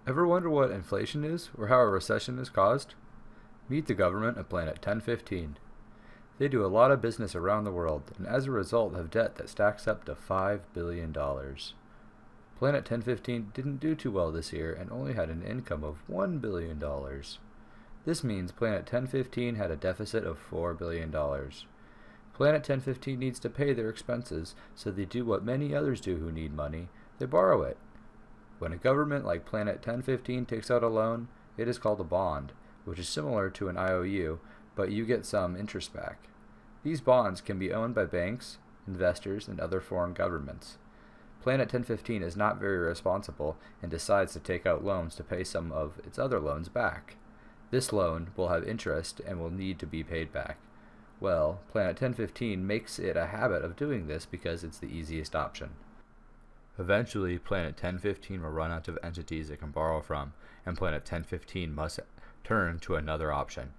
Ever wonder what inflation is or how a recession is caused? Meet the government of Planet 1015. They do a lot of business around the world and as a result have debt that stacks up to $5 billion. Planet 1015 didn't do too well this year and only had an income of $1 billion. This means Planet 1015 had a deficit of $4 billion. Planet 1015 needs to pay their expenses, so they do what many others do who need money: they borrow it. When a government like Planet 1015 takes out a loan, it is called a bond, which is similar to an IOU, but you get some interest back. These bonds can be owned by banks, investors, and other foreign governments. Planet 1015 is not very responsible and decides to take out loans to pay some of its other loans back. This loan will have interest and will need to be paid back. Well, Planet 1015 makes it a habit of doing this because it's the easiest option. Eventually, Planet 1015 will run out of entities it can borrow from, and Planet 1015 must turn to another option.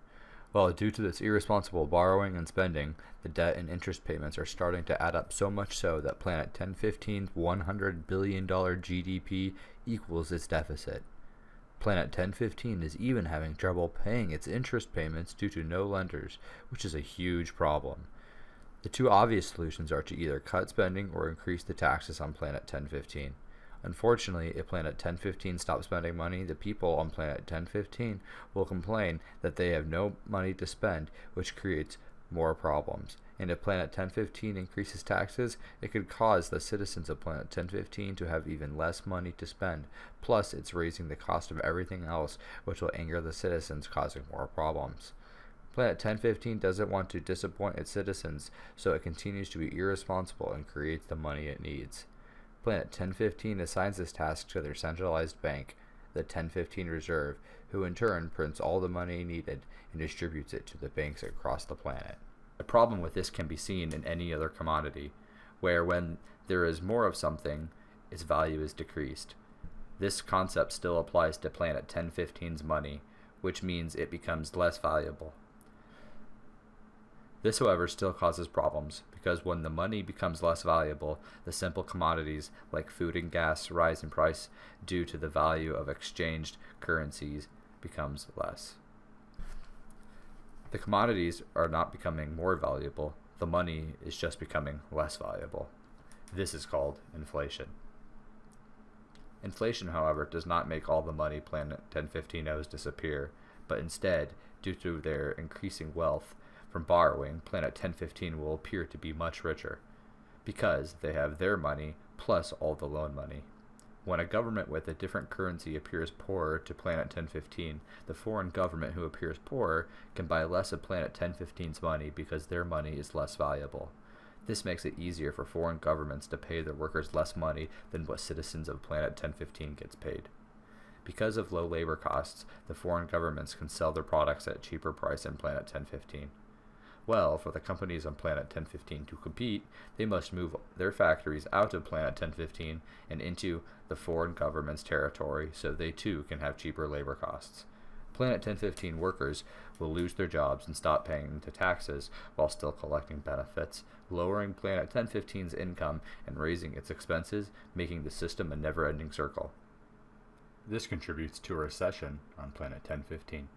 Well, due to this irresponsible borrowing and spending, the debt and interest payments are starting to add up, so much so that Planet 1015's $100 billion GDP equals its deficit. Planet 1015 is even having trouble paying its interest payments due to no lenders, which is a huge problem. The two obvious solutions are to either cut spending or increase the taxes on Planet 1015. Unfortunately, if Planet 1015 stops spending money, the people on Planet 1015 will complain that they have no money to spend, which creates more problems. And if Planet 1015 increases taxes, it could cause the citizens of Planet 1015 to have even less money to spend. Plus, it's raising the cost of everything else, which will anger the citizens, causing more problems. Planet 1015 doesn't want to disappoint its citizens, so it continues to be irresponsible and creates the money it needs. Planet 1015 assigns this task to their centralized bank, the 1015 Reserve, who in turn prints all the money needed and distributes it to the banks across the planet. The problem with this can be seen in any other commodity, where when there is more of something, its value is decreased. This concept still applies to Planet 1015's money, which means it becomes less valuable. This, however, still causes problems, because when the money becomes less valuable, the simple commodities like food and gas rise in price due to the value of exchanged currencies becomes less. The commodities are not becoming more valuable, the money is just becoming less valuable. This is called inflation. Inflation, however, does not make all the money Planet 1015 owes disappear, but instead, due to their increasing wealth from borrowing, Planet 1015 will appear to be much richer, because they have their money plus all the loan money. When a government with a different currency appears poorer to Planet 1015, the foreign government who appears poorer can buy less of Planet 1015's money because their money is less valuable. This makes it easier for foreign governments to pay their workers less money than what citizens of Planet 1015 gets paid. Because of low labor costs, the foreign governments can sell their products at a cheaper price in Planet 1015. Well, for the companies on Planet 1015 to compete, they must move their factories out of Planet 1015 and into the foreign government's territory so they too can have cheaper labor costs. Planet 1015 workers will lose their jobs and stop paying into taxes while still collecting benefits, lowering Planet 1015's income and raising its expenses, making the system a never-ending circle. This contributes to a recession on Planet 1015.